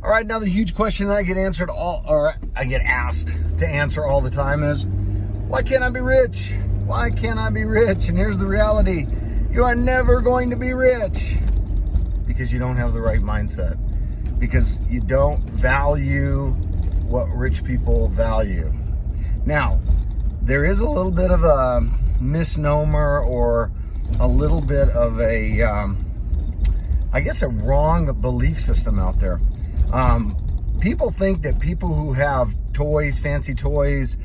All right, now the huge question I get asked to answer all the time is, why can't I be rich? Why can't I be rich? And here's the reality. You are never going to be rich because you don't have the right mindset, because you don't value what rich people value. Now, there is a little bit of a misnomer or a little bit of a, I guess, a wrong belief system out there. People think that people who have toys, fancy toys,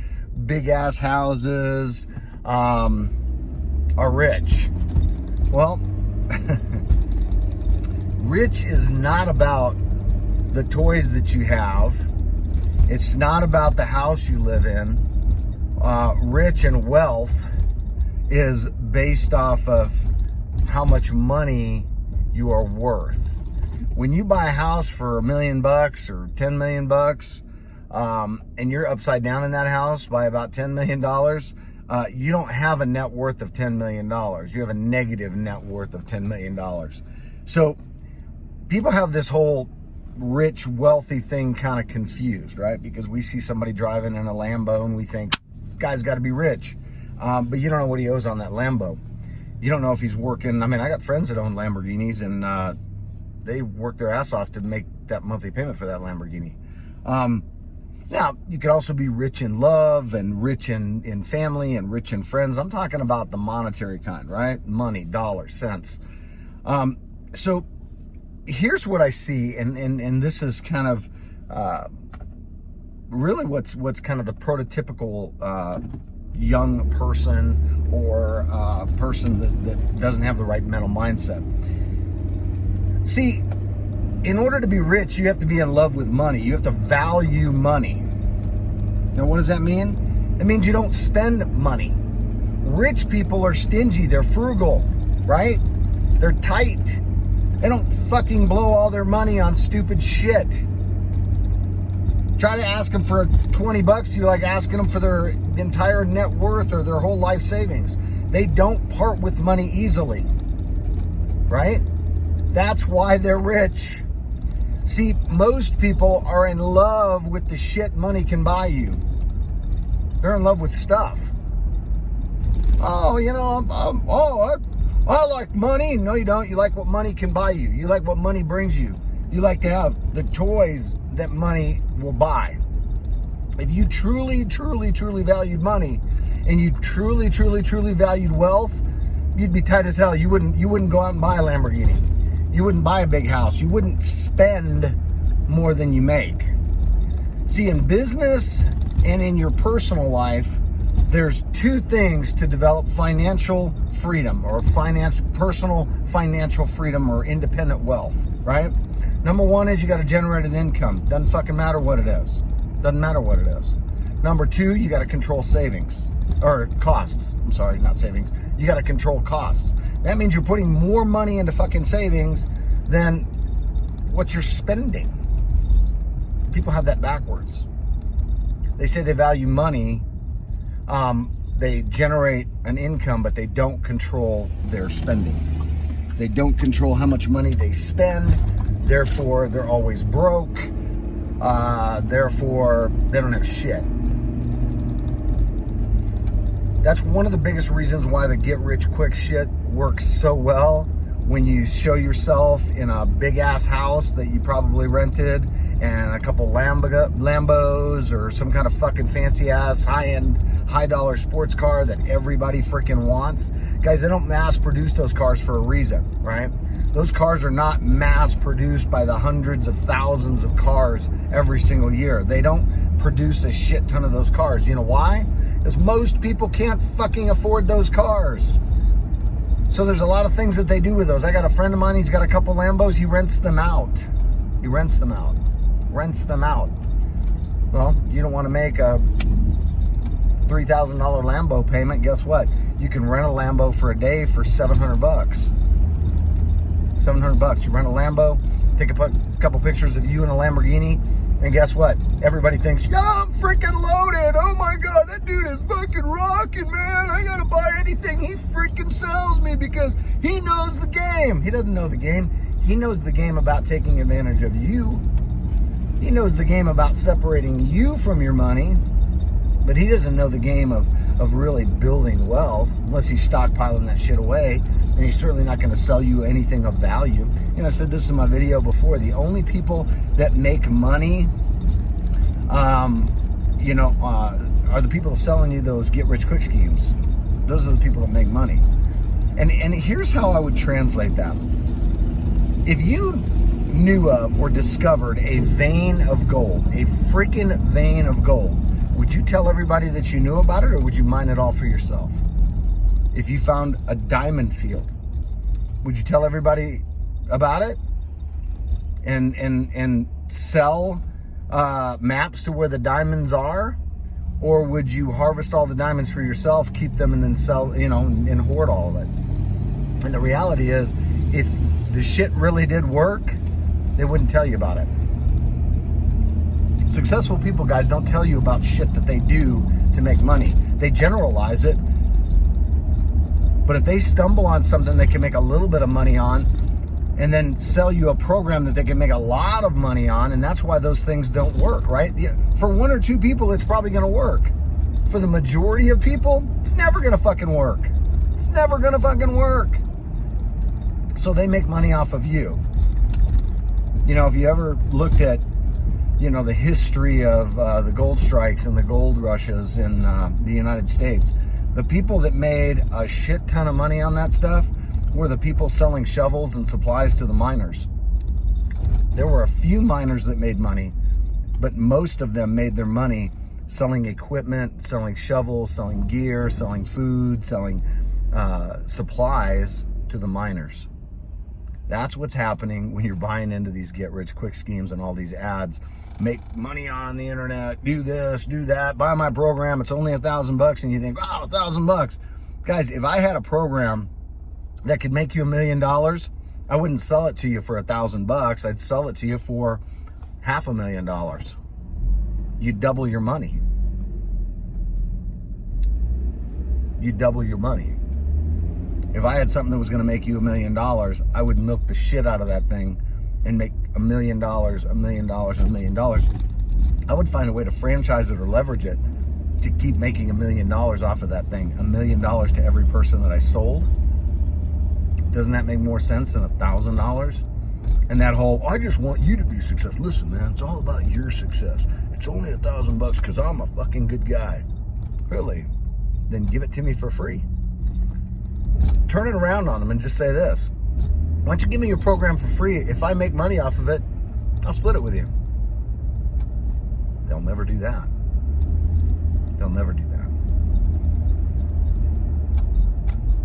big ass houses, are rich. Well, rich is not about the toys that you have. It's not about the house you live in. Rich and wealth is based off of how much money you are worth. When you buy a house for $1 million or 10 million bucks, and you're upside down in that house by about $10 million, you don't have a net worth of $10 million. You have a negative net worth of $10 million. So people have this whole rich, wealthy thing kind of confused, right? Because we see somebody driving in a Lambo and we think, guy's got to be rich. But you don't know what he owes on that Lambo. You don't know if he's working. I mean, I got friends that own Lamborghinis, and they work their ass off to make that monthly payment for that Lamborghini. Now, you could also be rich in love and rich in family and rich in friends. I'm talking about the monetary kind, right? Money, dollars, cents. So here's what I see, and this is kind of really what's kind of the prototypical young person or person that doesn't have the right mental mindset. See, in order to be rich, you have to be in love with money. You have to value money. Now, what does that mean? It means you don't spend money. Rich people are stingy. They're frugal, right? They're tight. They don't fucking blow all their money on stupid shit. Try to ask them for $20, you're like asking them for their entire net worth or their whole life savings. They don't part with money easily, right? That's why they're rich. See, most people are in love with the shit money can buy you. They're in love with stuff. Oh, you know, I like money. No, you don't. You like what money can buy you. You like what money brings you. You like to have the toys that money will buy. If you truly, truly, truly valued money, and you truly, truly, truly valued wealth, you'd be tight as hell. You wouldn't go out and buy a Lamborghini. You wouldn't buy a big house. You wouldn't spend more than you make. See, in business and in your personal life, there's two things to develop financial freedom or personal financial freedom or independent wealth, right? Number one is you got to generate an income. Doesn't fucking matter what it is. Doesn't matter what it is. Number two, you got to control savings or costs. I'm sorry, not savings. You got to control costs. That means you're putting more money into fucking savings than what you're spending. People have that backwards. They say they value money. They generate an income, but they don't control their spending. They don't control how much money they spend. Therefore, they're always broke. Therefore, they don't have shit. That's one of the biggest reasons why the get rich quick shit works so well. When you show yourself in a big ass house that you probably rented and a couple Lambos or some kind of fucking fancy ass high-end, high-dollar sports car that everybody freaking wants. Guys, they don't mass produce those cars for a reason, right? Those cars are not mass produced by the hundreds of thousands of cars every single year. They don't produce a shit ton of those cars. You know why? Because most people can't fucking afford those cars. So there's a lot of things that they do with those. I got a friend of mine, he's got a couple Lambos, he rents them out. Rents them out. Well, you don't want to make a $3,000 Lambo payment. Guess what? You can rent a Lambo for a day for $700. $700. You rent a Lambo, take a couple pictures of you in a Lamborghini, and guess what? Everybody thinks, yeah, I'm freaking loaded. Oh my God, that dude is fucking rocking, man. I gotta buy anything he freaking sells me because he knows the game. He doesn't know the game. He knows the game about taking advantage of you. He knows the game about separating you from your money, but he doesn't know the game of really building wealth unless he's stockpiling that shit away, and he's certainly not going to sell you anything of value. I said this in my video before, the only people that make money are the people selling you those get-rich-quick schemes. Those are the people that make money. And here's how I would translate that. If you knew of or discovered a vein of gold, a freaking vein of gold, would you tell everybody that you knew about it, or would you mine it all for yourself? If you found a diamond field, would you tell everybody about it and sell maps to where the diamonds are? Or would you harvest all the diamonds for yourself, keep them, and then sell, and hoard all of it? And the reality is, if the shit really did work, they wouldn't tell you about it. Successful people, guys, don't tell you about shit that they do to make money. They generalize it. But if they stumble on something they can make a little bit of money on, and then sell you a program that they can make a lot of money on, and that's why those things don't work, right? For one or two people, it's probably going to work. For the majority of people, it's never going to fucking work. It's never going to fucking work. So they make money off of you. If you ever looked at, the history of the gold strikes and the gold rushes in the United States, the people that made a shit ton of money on that stuff were the people selling shovels and supplies to the miners. There were a few miners that made money, but most of them made their money selling equipment, selling shovels, selling gear, selling food, selling supplies to the miners. That's what's happening when you're buying into these get-rich-quick schemes and all these ads. Make money on the internet, do this, do that, buy my program, it's only $1,000, and you think, wow, $1,000. Guys, if I had a program that could make you $1 million, I wouldn't sell it to you for $1,000. I'd sell it to you for $500,000. You'd double your money. You'd double your money. If I had something that was going to make you $1 million, I would milk the shit out of that thing and make $1 million, $1 million, $1 million. I would find a way to franchise it or leverage it to keep making $1 million off of that thing. $1 million to every person that I sold. Doesn't that make more sense than $1,000? And that whole, I just want you to be successful. Listen, man, it's all about your success. It's only $1,000 because I'm a fucking good guy. Really? Then give it to me for free. Turn it around on them and just say this. Why don't you give me your program for free? If I make money off of it, I'll split it with you. They'll never do that. They'll never do that.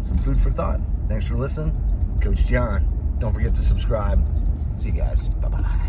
Some food for thought. Thanks for listening. Coach John. Don't forget to subscribe. See you guys. Bye-bye.